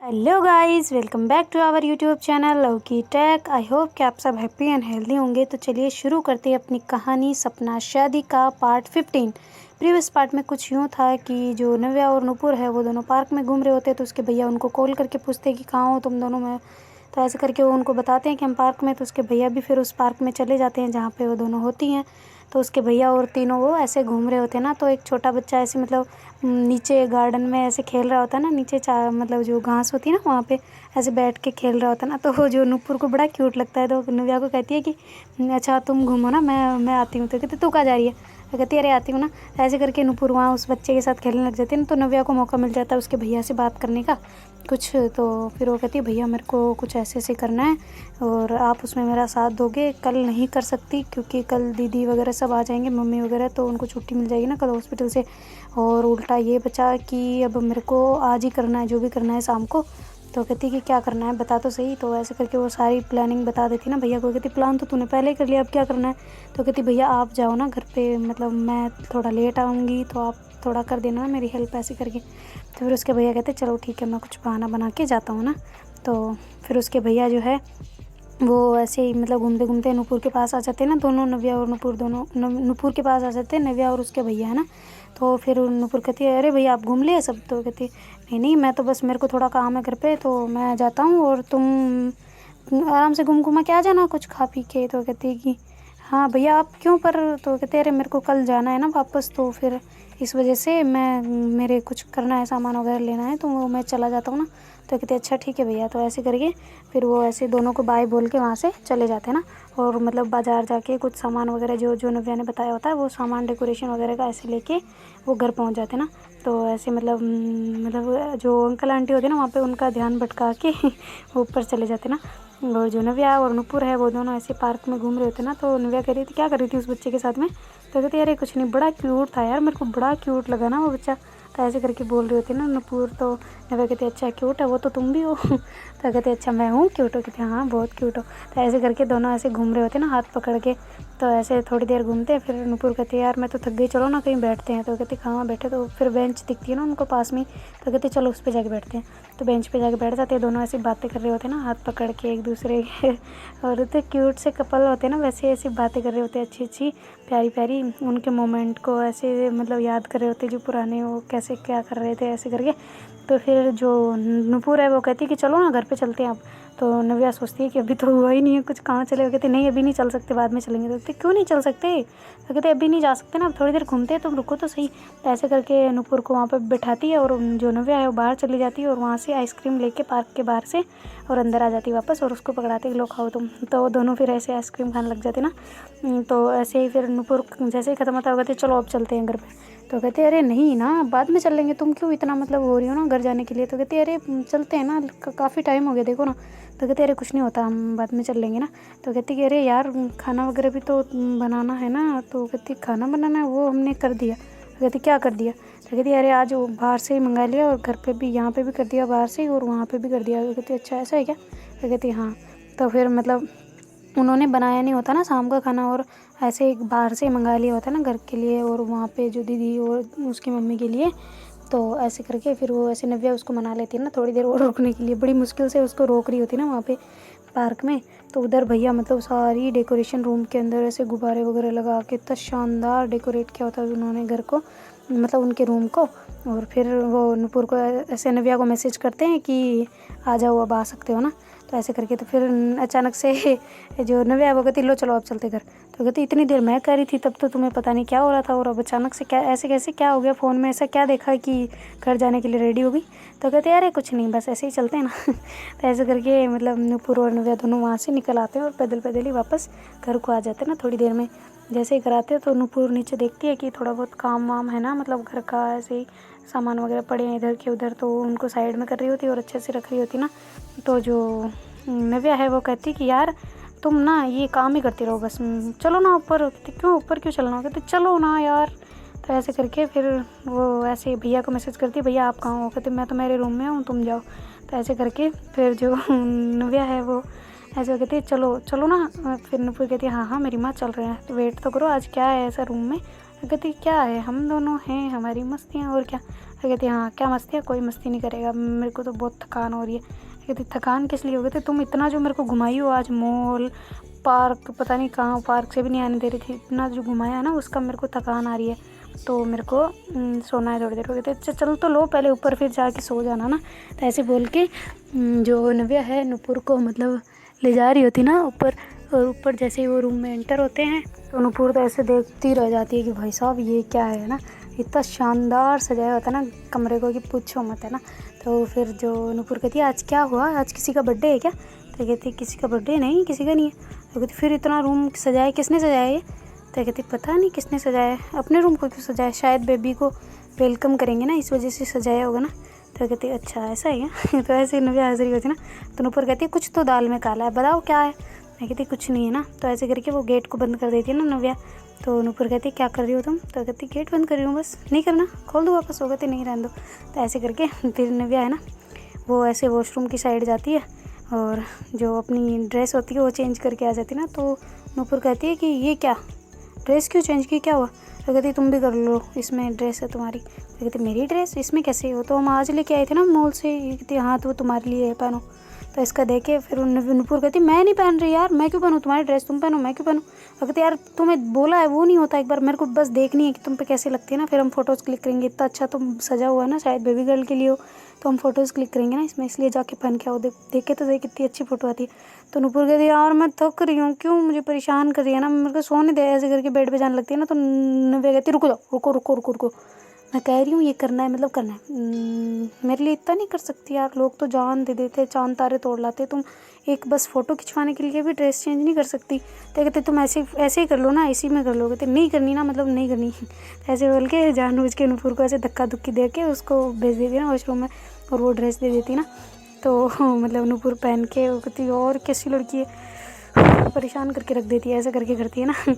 Hello guys, welcome back to our YouTube channel Lauki tech. I hope कि आप सब happy and healthy होंगे। तो चलिए शुरू करते हैं अपनी कहानी सपना शादी का पार्ट 15। प्रीवियस पार्ट में कुछ यूँ था कि जो नव्या और नुपुर है वो दोनों पार्क में घूम रहे होते हैं। तो उसके भैया उनको कॉल करके पूछते हैं कि कहाँ हो तुम दोनों में। तो ऐसे करके वो उनको बताते हैं कि हम पार्क में। तो उसके भैया भी फिर उस पार्क में चले जाते हैं जहाँ पे वो दोनों होती हैं। तो उसके भैया और तीनों वो ऐसे घूम रहे होते हैं ना। तो एक छोटा बच्चा ऐसे मतलब नीचे गार्डन में ऐसे खेल रहा होता है ना, नीचे मतलब जो घास होती है ना वहाँ पे ऐसे बैठ के खेल रहा होता है ना। तो वो जो नुपुर को बड़ा क्यूट लगता है। तो नव्या को कहती है कि अच्छा तुम घूमो ना, मैं आती हूँ। तो कहती तू कहाँ जा रही है। तो कहती है अरे आती हूँ ना। ऐसे करके नुपुर वहाँ उस बच्चे के साथ खेलने लग जाती है ना। तो नव्या को मौका मिल जाता है उसके भैया से बात करने का कुछ। तो फिर वो कहती है भैया मेरे को कुछ ऐसे ऐसे करना है और आप उसमें मेरा साथ दोगे। कल नहीं कर सकती क्योंकि कल दीदी वगैरह सब आ जाएंगे, मम्मी वगैरह, तो उनको छुट्टी मिल जाएगी ना कल हॉस्पिटल से। और उल्टा ये बचा कि अब मेरे को आज ही करना है जो भी करना है शाम को। तो कहती कि क्या करना है बता तो सही। तो ऐसे करके वो सारी प्लानिंग बता देती ना भैया को। कहती प्लान तो तूने पहले ही कर लिया, अब क्या करना है। तो कहती भैया आप जाओ ना घर पे, मतलब मैं थोड़ा लेट आऊँगी तो आप थोड़ा कर देना ना मेरी हेल्प ऐसे करके। तो फिर उसके भैया कहते चलो ठीक है, मैं कुछ बहाना बना के जाता हूँ ना। तो फिर उसके भैया जो है वो ऐसे ही मतलब घूमते घूमते नुपुर के पास आ जाते हैं ना। दोनों नव्या और नुपुर दोनों नुपुर के पास आ जाते हैं, नव्या और उसके भैया है ना। तो फिर नुपुर कहती है अरे भैया आप घूम लिए सब। तो कहती नहीं नहीं, मैं तो बस मेरे को थोड़ा काम है घर पे तो मैं जाता हूँ और तुम आराम से घूम घुमा के आ जाना कुछ खा पी के। तो कहती है कि हाँ भैया आप क्यों पर। तो कहते अरे मेरे को कल जाना है ना वापस, तो फिर इस वजह से मेरे कुछ करना है, सामान वगैरह लेना है, तो वो मैं चला जाता हूँ ना। तो कहते अच्छा ठीक है भैया। तो ऐसे करके फिर वो ऐसे दोनों को बाय बोल के वहाँ से चले जाते हैं ना। और मतलब बाज़ार जाके कुछ सामान वगैरह जो जो नव्या ने बताया होता है वो सामान डेकोरेशन वगैरह का ऐसे लेके वो घर पहुँच जाते हैं ना। तो ऐसे मतलब जो अंकल आंटी होते हैं ना वहाँ पे उनका ध्यान भटका के वो ऊपर चले जाते हैं ना। और जो नव्या और नुपुर है वो दोनों ऐसे पार्क में घूम रहे होते ना। तो नव्या कह रही थी क्या कर रही थी उस बच्चे के साथ में। तो कहती अरे कुछ नहीं, बड़ा क्यूट था यार, मेरे को बड़ा क्यूट लगा ना वो बच्चा। तो ऐसे करके बोल रही होती ना नुपुर। तो नव्या कहती अच्छा क्यूट है वो, तो तुम भी हो। तो कहते अच्छा मैं हूँ क्यूट हो। कहती हाँ बहुत क्यूट हो। तो ऐसे करके दोनों ऐसे घूम रहे होते ना हाथ पकड़ के। तो ऐसे थोड़ी देर घूमते फिर नुपुर कहती है यार मैं तो थक गई, चलो ना कहीं बैठते हैं। तो कहती हाँ बैठे। तो फिर बेंच दिखती है ना उनको पास में। तो कहती चलो उस पर जाके बैठते हैं। तो बेंच पे जाके बैठ जाते हैं, दोनों ऐसी बातें कर रहे होते हैं ना हाथ पकड़ के एक दूसरे के। और तो क्यूट से कपल होते हैं ना वैसे ऐसी बातें कर रहे होते हैं, अच्छी अच्छी प्यारी प्यारी उनके मोमेंट को ऐसे मतलब याद कर रहे होते जो पुराने वो कैसे क्या कर रहे थे ऐसे करके। तो फिर जो नुपुर है वो कहती है कि चलो ना घर पे चलते हैं अब। तो नव्या सोचती है कि अभी तो हुआ ही नहीं है कुछ, कहाँ चले। वो कहते नहीं अभी नहीं चल सकते, बाद में चलेंगे। तो कहते क्यों नहीं चल सकते। तो कहते अभी नहीं जा सकते ना, अब थोड़ी देर घूमते हैं, तुम रुको तो सही। तो ऐसे करके नुपुर को वहाँ पर बैठाती है और जो नव्या है वो बाहर चली जाती है और वहाँ से आइसक्रीम लेके पार्क के बाहर से और अंदर आ जाती है वापस। और उसको पकड़ाती है लो खाओ तुम। तो वो दोनों फिर ऐसे आइसक्रीम खाने लग जाते ना। तो ऐसे ही फिर नुपुर जैसे ही ख़त्म होता है कहते चलो अब चलते हैं घर पे। तो कहते अरे नहीं ना बाद में चल लेंगे, तुम क्यों इतना मतलब हो रही हो ना घर जाने के लिए। तो कहते अरे चलते हैं ना, काफ़ी टाइम हो गया देखो ना। तो कहते अरे कुछ नहीं होता, हम बाद में चल लेंगे ना। तो कहती कि अरे यार खाना वगैरह भी तो बनाना है ना। तो कहती खाना बनाना है वो हमने कर दिया। तो कहती क्या कर दिया। तो कहती अरे आज वो बाहर से ही मंगा लिया और घर पे भी यहाँ पे भी कर दिया बाहर से ही और वहाँ पे भी कर दिया। तो कहती अच्छा ऐसा है क्या। तो कहती हाँ। तो फिर मतलब उन्होंने बनाया नहीं होता ना शाम का खाना और ऐसे ही बाहर से मंगा लिया होता ना घर के लिए और वहाँ पे जो दीदी और उसकी मम्मी के लिए। तो ऐसे करके फिर वो ऐसे नव्या उसको मना लेती है ना थोड़ी देर और रुकने के लिए, बड़ी मुश्किल से उसको रोक रही होती है ना वहाँ पे पार्क में। तो उधर भैया मतलब सारी डेकोरेशन रूम के अंदर ऐसे गुब्बारे वगैरह लगा के इतना शानदार डेकोरेट किया होता है उन्होंने घर को, मतलब उनके रूम को। और फिर वो नुपुर को ऐसे नव्या को मैसेज करते हैं कि आ जाओ अब आ सकते हो ना। तो ऐसे करके तो फिर अचानक से जो नव्या है वो कहती लो चलो अब चलते घर। तो कहती इतनी देर मैं कह रही थी तब तो तुम्हें पता नहीं क्या हो रहा था और अब अचानक से क्या ऐसे कैसे क्या हो गया, फ़ोन में ऐसा क्या देखा कि घर जाने के लिए रेडी हो गई। तो कहते अरे कुछ नहीं बस ऐसे ही चलते हैं ना। तो ऐसे करके मतलब नुपुर और नव्या दोनों वहाँ से निकल आते हैं और पैदल पैदल ही वापस घर को आ जाते हैं ना थोड़ी देर में। जैसे ही घर आते हैं तो नुपुर नीचे देखती है कि थोड़ा बहुत काम वाम है ना, मतलब घर का ऐसे ही सामान वगैरह पड़े हैं इधर के उधर, तो उनको साइड में कर रही होती है और अच्छे से रख रही होती ना। तो जो नव्या है वो कहती कि यार तुम ना ये काम ही करती रहो बस, चलो ना ऊपर। कहती क्यों ऊपर क्यों चलना। कहती चलो ना यार। तो ऐसे करके फिर वो ऐसे भैया को मैसेज करती भैया आप कहाँ हो। कहते मैं तो मेरे रूम में हूँ तुम जाओ। तो ऐसे करके फिर जो नव्या है वो ऐसे कहती है चलो चलो ना। फिर नुपुर कहती है हाँ हाँ मेरी माँ चल रहे हैं, तो वेट तो करो आज क्या है ऐसा रूम में। कहती क्या है हम दोनों हैं हमारी मस्तियाँ और क्या। तो कहती हाँ क्या मस्ती है, कोई मस्ती नहीं करेगा, मेरे को तो बहुत थकान हो रही है। कहती थकान किस लिए हो गई थी, तुम इतना जो मेरे को घुमाई हो आज, मॉल पार्क पता नहीं कहाँ, पार्क से भी नहीं आने दे रही थी, इतना जो घुमाया है ना उसका मेरे को थकान आ रही है, तो मेरे को सोना है थोड़ी देर। हो गए थे अच्छा चल तो लो पहले ऊपर, फिर जाके सो जाना ना। तो ऐसे बोल के जो नव्या है नुपुर को मतलब ले जा रही होती ना ऊपर, और ऊपर जैसे ही वो रूम में एंटर होते हैं तो नुपुर तो ऐसे देखती रह जाती है कि भाई साहब ये क्या है ना, इतना शानदार सजाया होता है ना कमरे को कि पूछो मत है ना। तो फिर जो नुपुर कहती है आज क्या हुआ, आज किसी का बर्थडे है क्या। तो कहती किसी का बर्थडे नहीं, किसी का नहीं है। तो कहती फिर इतना रूम सजाया किसने सजाया ये। तो कहती पता नहीं किसने सजाया है, अपने रूम को क्यों सजाया, शायद बेबी को वेलकम करेंगे ना इस वजह से सजाया होगा ना। तो कहती अच्छा ऐसा ही है। तो ऐसे नव्या हंस रही होती ना, तो नुपुर कहती है कुछ तो दाल में काला है, बताओ क्या है। मैं कहती कुछ नहीं है ना। तो ऐसे करके वो गेट को बंद कर देती है ना नव्या। तो नुपुर कहती क्या कर रही हो तुम। तो कहती गेट बंद कर रही हूँ बस, नहीं करना, खोल दो वापस। हो कहती नहीं रहने दो। तो ऐसे करके फिर नव्या है ना वो ऐसे वॉशरूम की साइड जाती है और जो अपनी ड्रेस होती है वो चेंज करके आ जाती है ना। तो नुपुर कहती है कि ये क्या ड्रेस क्यों चेंज की, क्या हुआ। तो कहती तुम भी कर लो, इसमें ड्रेस है तुम्हारी। तो कहती मेरी ड्रेस इसमें कैसे हो, तो हम आज लेके आए थे ना मॉल से। ये कहती हाँ तो वो तुम्हारे लिए है, पहनो। तो इसका देखे फिर नुपुर कहती मैं नहीं पहन रही यार, मैं क्यों पहनूँ तुम्हारी ड्रेस, तुम पहनो, मैं क्यों पहनूँ। तो कहती यार तुम्हें बोला है वो नहीं होता, एक बार मेरे को बस देखनी है कि तुम पे कैसे लगती है ना, फिर हम फोटोज़ क्लिक करेंगे। इतना अच्छा तुम सजा हुआ है ना, शायद बेबी गर्ल के लिए हो, तो हम फोटोज़ क्लिक करेंगे ना इसमें, इसलिए जाके पहन के आओ, देख के तो सही कितनी अच्छी फ़ोटो आती है। तो नुपुर कहती यार मैं थक रही हूँ, क्यों मुझे परेशान कर रही है ना, मेरे को सोने दे। ऐसे करके बेड पे जाने लगती है ना। तो नव्या कहती रुको जाओ, रुको रुको रुको रुको, मैं कह रही हूँ ये करना है मतलब करना है, मेरे लिए इतना नहीं कर सकती यार, लोग तो जान दे देते, चांद तारे तोड़ लाते, तुम एक बस फ़ोटो खिंचवाने के लिए भी ड्रेस चेंज नहीं कर सकती। तो कहते तुम ऐसे ऐसे ही कर लो ना, इसी में कर लो। कहते नहीं करनी ना, मतलब नहीं करनी। ऐसे बोल के जानबूझ के नुपुर को ऐसे धक्का धुक्की दे के उसको भेज देती ना वॉशरूम में, और वो ड्रेस दे देती ना। तो मतलब नुपुर पहन के वो कहती और कैसी लड़की है, परेशान करके रख देती है, ऐसा करके करती है ना।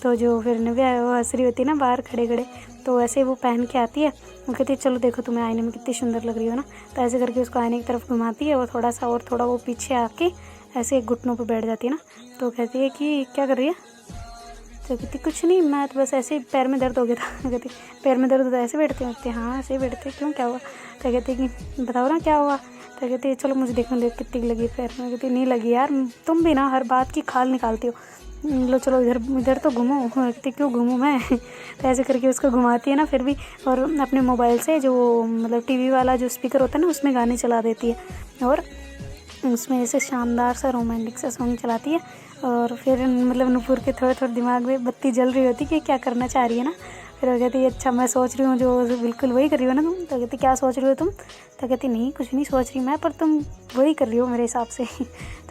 तो जो फिर नव्या है वो हंस रही होती है ना बाहर खड़े खड़े। तो ऐसे वो पहन के आती है, वो कहती है चलो देखो तुम्हें आईने में कितनी सुंदर लग रही हो ना। तो ऐसे करके उसको आईने की तरफ घुमाती है, वो थोड़ा सा और थोड़ा वो पीछे आके ऐसे घुटनों पर बैठ जाती है ना। तो कहती है कि क्या कर रही है। तो कहती कुछ नहीं, मैं तो बस ऐसे ही पैर में दर्द हो गया था। कहती पैर में दर्द होता है ऐसे बैठते हैं। कहती हाँ ऐसे ही बैठते, क्यों क्या हुआ। तो कहती कि बताओ ना क्या हुआ। तो कहती चलो मुझे देखने दे कितनी लगी पैर में। कहती नहीं लगी यार, तुम भी ना हर बात की खाल निकालती हो, लो चलो इधर इधर तो घूमो। कहती क्यों घूमूँ मैं। तो ऐसे करके उसको घुमाती है ना फिर भी, और अपने मोबाइल से जो मतलब टीवी वाला जो स्पीकर होता है ना उसमें गाने चला देती है, और उसमें ऐसे शानदार सा रोमांटिक सा सॉन्ग चलाती है। और फिर मतलब नुपुर के थोड़े थोड़े दिमाग में बत्ती जल रही होती कि क्या करना चाह रही है ना। फिर वो कहती अच्छा मैं सोच रही हूँ जो बिल्कुल वही कर रही हो ना तुम। तो कहती क्या सोच रही हो तुम। तो कहती नहीं कुछ नहीं सोच रही मैं, पर तुम वही कर रही हो मेरे हिसाब से।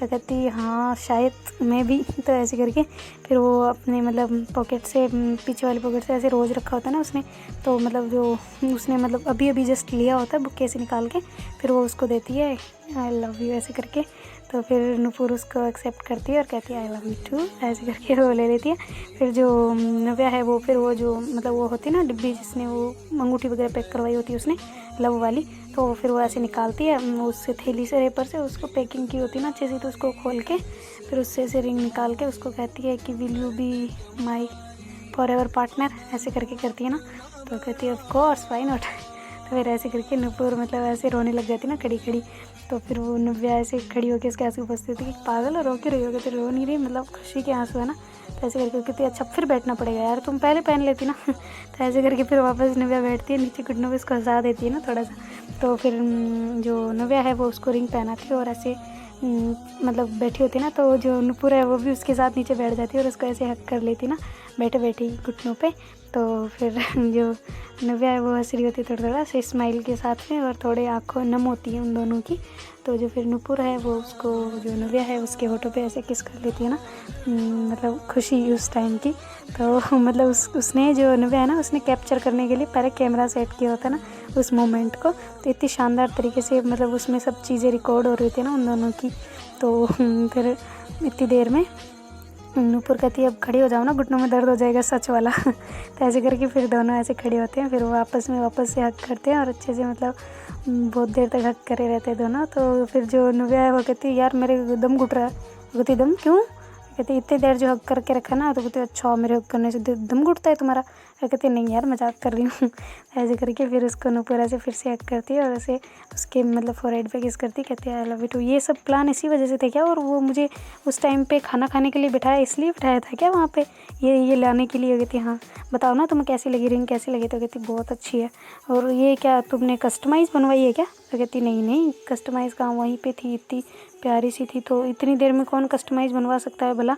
तो कहती हाँ शायद मैं भी। तो ऐसे करके फिर वो अपने मतलब पॉकेट से, पीछे वाली पॉकेट से ऐसे रोज़ रखा होता है ना उसने, तो मतलब जो उसने मतलब अभी अभी जस्ट लिया होता है बुक्के से निकाल के, फिर वो उसको देती है आई लव यू ऐसे करके। तो फिर नुपुर उसको एक्सेप्ट करती है और कहती है आई लव यू टू, ऐसे करके वो ले लेती है। फिर जो नव्या है वो फिर वो जो मतलब वो होती है ना डिब्बी जिसने वो अंगूठी वगैरह पैक करवाई होती है उसने लव वाली, तो फिर वो ऐसे निकालती है उससे थैली से रेपर से, उसको पैकिंग की होती है ना अच्छे से, तो उसको खोल के फिर उससे से रिंग निकाल के उसको कहती है कि will you be my for ever partner, ऐसे करके करती है ना। तो कहती है ऑफ कोर्स व्हाई नॉट। तो फिर ऐसे करके नुपुर मतलब ऐसे रोने लग जाती है ना खड़ी खड़ी। तो फिर वो नव्या ऐसे खड़ी होकर इसके आंसू बसती थी कि पागल रो के रही हो। कहते रो नहीं रही, मतलब खुशी के आंसू है ना। तो ऐसे करके कहती अच्छा फिर बैठना पड़ेगा यार, तुम पहले पहन लेती ना। तो ऐसे करके फिर वापस नव्या बैठती है, नीचे घुटनों पे उसको हंसा देती है ना थोड़ा सा। तो फिर जो नव्या है वो उसको रिंग पहनाती है और ऐसे मतलब बैठी होती ना, तो जो नुपुर है वो भी उसके साथ नीचे बैठ जाती है और उसको ऐसे हक कर लेती ना बैठे बैठे घुटनों पे। तो फिर जो नव्या है वो हंस रही होती है थोड़ा थोड़ा से स्माइल के साथ में, और थोड़े आँखों नम होती है उन दोनों की। तो जो फिर नुपुर है वो उसको जो नव्या है उसके होठों पे ऐसे किस कर लेती है ना, मतलब खुशी उस टाइम की। तो मतलब उसने जो नव्या है ना उसने कैप्चर करने के लिए पहले कैमरा सेट किया होता है ना उस मोमेंट को, तो इतनी शानदार तरीके से मतलब उसमें सब चीज़ें रिकॉर्ड हो रही थी ना उन दोनों की। तो फिर इतनी देर में नुपुर कहती है अब खड़ी हो जाओ ना, घुटनों में दर्द हो जाएगा सच वाला। तो ऐसे करके फिर दोनों ऐसे खड़े होते हैं, फिर वो आपस में वापस से हक करते हैं और अच्छे से मतलब बहुत देर तक हक करे रहते हैं दोनों। तो फिर जो नव्या है वो कहती है यार मेरे दम घुट रहा है। वो कहती दम क्यों। कहती इतनी देर जो हक करके रखा ना, तो कहती अच्छा मेरे हक करने से दम घुटता है तुम्हारा, तो कहती है नहीं यार मजाक कर रही हूँ। ऐसे करके फिर उसको नुपुर ऐसे फिर से हग करती है और ऐसे उसके मतलब फोरहेड पे किस करती, कहती है आई लव यू टू। ये सब प्लान इसी वजह से थे क्या? और वो मुझे उस टाइम पे खाना खाने के लिए बिठाया, इसलिए बिठाया था क्या वहाँ पे ये लाने के लिए? कहती हाँ बताओ ना तुम्हें कैसी लगी, रिंग कैसी लगी? तो कहती बहुत अच्छी है। और ये क्या तुमने कस्टमाइज़ बनवाई है क्या? तो कहती नहीं नहीं कस्टमाइज़ कहाँ, वहीं पे थी, इतनी प्यारी सी थी, तो इतनी देर में कौन कस्टमाइज़ बनवा सकता है भला?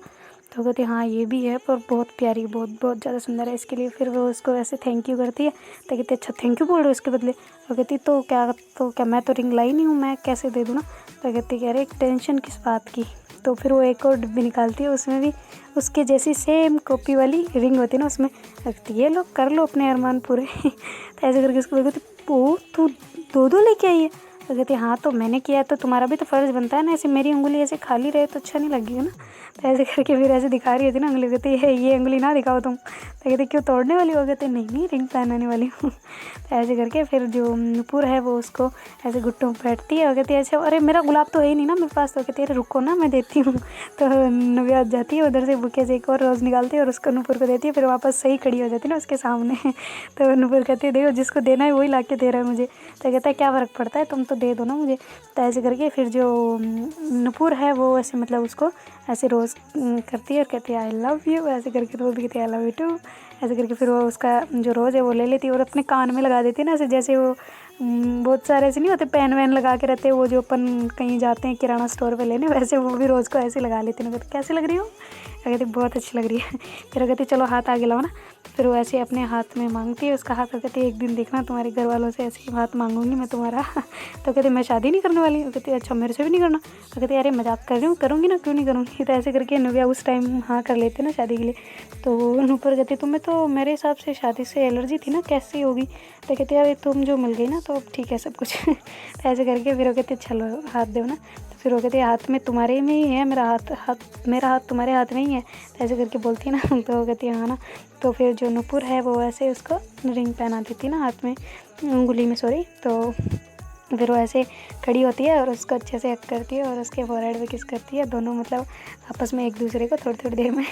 तो कहती हाँ ये भी है पर बहुत प्यारी, बहुत बहुत ज़्यादा सुंदर है। इसके लिए फिर वो उसको ऐसे थैंक यू करती है। तो कहती अच्छा थैंक यू बोल रहे हो इसके बदले? तो कहती तो क्या मैं तो रिंग लाई नहीं हूँ, मैं कैसे दे दूँ ना? तो कहती कह रहे टेंशन किस बात की। तो फिर वो एक और डिब्बी निकालती है, उसमें भी उसके जैसी सेम कॉपी वाली रिंग होती है ना, उसमें रखती है ये लो कर लो अपने अरमान पूरे। तो ऐसे करके उसको बोलती ओ तू दो लेके आई है? तो कहती हाँ तो मैंने किया है तो तुम्हारा भी तो फ़र्ज़ बनता है ना, ऐसे मेरी उंगली ऐसे खाली रहे तो अच्छा नहीं लगेगा ना। तो ऐसे करके फिर ऐसे दिखा रही होती ना उंगली, कहती है ये उंगली ना दिखाओ तुम। तो कहती क्यों तोड़ने वाली हो? कहते नहीं नहीं रिंग पहनाने वाली हूँ। तो ऐसे करके फिर जो नुपुर है वो उसको ऐसे घुट्टों पर बैठती है और कहती है अच्छा अरे मेरा गुलाब तो है ही नहीं ना मेरे पास। तो कहती है अरे रुको ना मैं देती हूँ। तो नव्या जाती है उधर से बुके से एक और रोज़ निकालती है और उसको नुपुर को देती है, फिर वापस सही खड़ी हो जाती है ना उसके सामने। तो नुपुर कहती है देखो जिसको देना है वही ला के दे रहा है मुझे। तो कहता है क्या फ़र्क पड़ता है, तुम तो दे दो ना मुझे। तो ऐसे करके फिर जो नुपुर है वो ऐसे मतलब उसको ऐसे रोज़ करती है और कहती है आई लव यू, ऐसे करके तो वो भी कहती है आई लव यू टू। ऐसे करके फिर वो उसका जो रोज़ है वो ले लेती है और अपने कान में लगा देती है ना, ऐसे जैसे वो बहुत सारे ऐसे नहीं होते पेन वैन लगा के रहते हैं वो जो अपन कहीं जाते हैं किराना स्टोर पे लेने, वैसे वो भी रोज़ को ऐसे लगा लेती है। कहती कैसे लग रही हो? कहती बहुत अच्छी लग रही है। फिर कहती चलो हाथ आगे लाओ ना। फिर वो ऐसे अपने हाथ में मांगती है उसका हाथ और कहती है एक दिन देखना तुम्हारे घर वालों से ऐसे ही हाथ मांगूंगी मैं तुम्हारा। तो कहती मैं शादी नहीं करने वाली। कहती अच्छा मेरे से भी नहीं करना। तो कहती अरे मजाक कर रही हूँ, करूँगी ना, क्यों नहीं करूँगी। तो ऐसे करके नव्या उस टाइम हाँ कर लेते ना शादी के लिए। तो नुपुर कहती तुम्हें तो मेरे हिसाब से शादी से एलर्जी थी ना, कैसी होगी? तो कहती अरे तुम जो मिल गई ना तो अब ठीक है सब कुछ। तो ऐसे करके फिर वो कहती चलो हाथ दो ना। तो फिर वो कहती हाथ में तुम्हारे में ही है मेरा हाथ तुम्हारे हाथ में ही है। तो ऐसे करके बोलती है ना। तो वो कहती है हाँ ना। तो फिर जो नुपुर है वो ऐसे उसको रिंग पहना देती है ना हाथ में, उंगली में सॉरी। तो फिर वो ऐसे खड़ी होती है और उसको अच्छे से हग करती है और उसके फोरहेड पे किस करती है, दोनों मतलब आपस में एक दूसरे को थोड़ी थोड़ी देर में।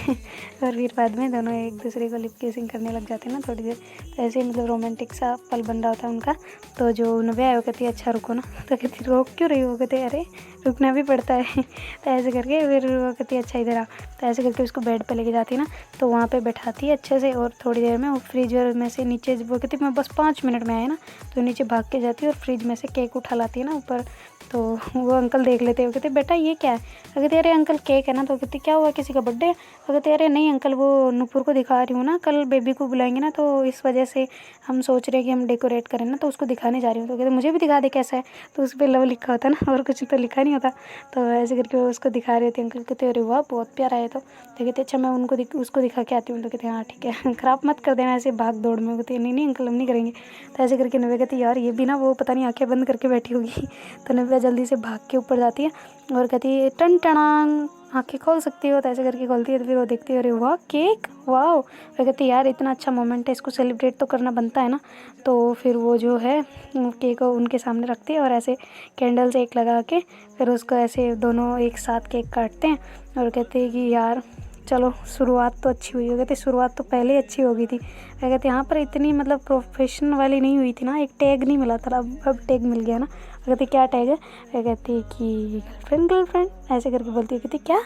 और फिर बाद में दोनों एक दूसरे को लिप किसिंग करने लग जाते हैं ना थोड़ी देर। तो ऐसे ही मतलब रोमांटिक सा पल बन रहा होता है उनका। तो जो नव्या है वो कहती है अच्छा रुको ना। तो कहती रोक क्यों रही हो? कहते अरे रुकना भी पड़ता है। तो ऐसे करके फिर वो कहती है अच्छा इधर आओ। तो ऐसे करके उसको बेड पे लेके जाती है ना, तो वहाँ पे बैठाती है अच्छे से और थोड़ी देर में वो फ्रिज में से नीचे वो कहती मैं बस 5 मिनट में आए ना, तो नीचे भाग के जाती है और फ्रिज में से केक उठा लाती है ना ऊपर। तो वो अंकल देख लेते हैं, वो कहते बेटा ये क्या है? तो कहती अरे अंकल केक है ना। तो कहती क्या हुआ किसी का बर्थडे? तो कहते अरे नहीं अंकल वो नुपुर को दिखा रही हूँ ना, कल बेबी को बुलाएंगे ना तो इस वजह से हम सोच रहे हैं कि हम डेकोरेट करें ना, तो उसको दिखाने जा रही हूँ। तो कहते मुझे भी दिखा दे कैसा है। तो उस पर लव लिखा होता ना और कुछ तो लिखा नहीं होता। तो ऐसे करके वो उसको दिखा रहे थे। अंकल कहते अरे वाह बहुत प्यारा है। तो कहते अच्छा मैं उसको दिखा के आती हूँ। तो कहते हाँ ठीक है। ख़राब मत कर देना ऐसे भाग दौड़ में। कहते नहीं नहीं अंकल हम नहीं करेंगे। तो ऐसे करके नव्या कहती यार ये भी ना वो पता नहीं आंखें बंद करके बैठी होगी। तो नव्या जल्दी से भाग के ऊपर जाती है और कहती है टन टनांग आँखें खोल सकती हो। तो ऐसे करके खोलती है तो फिर वो देखती है अरे वाह केक वाह। वो कहती है यार इतना अच्छा मोमेंट है, इसको सेलिब्रेट तो करना बनता है ना। तो फिर वो जो है केक को उनके सामने रखती है और ऐसे कैंडल्स एक लगा के फिर उसको ऐसे दोनों एक साथ केक काटते हैं और कहते हैं कि यार चलो शुरुआत तो अच्छी हुई। हो कहते शुरुआत तो पहले ही अच्छी हो गई थी। मैं कहते यहाँ पर इतनी मतलब प्रोफेशन वाली नहीं हुई थी ना, एक टैग नहीं मिला था, अब टैग मिल गया ना। कहती क्या टैग है? मैं कहती कि गर्लफ्रेंड ऐसे करके बोलती है। कहती क्या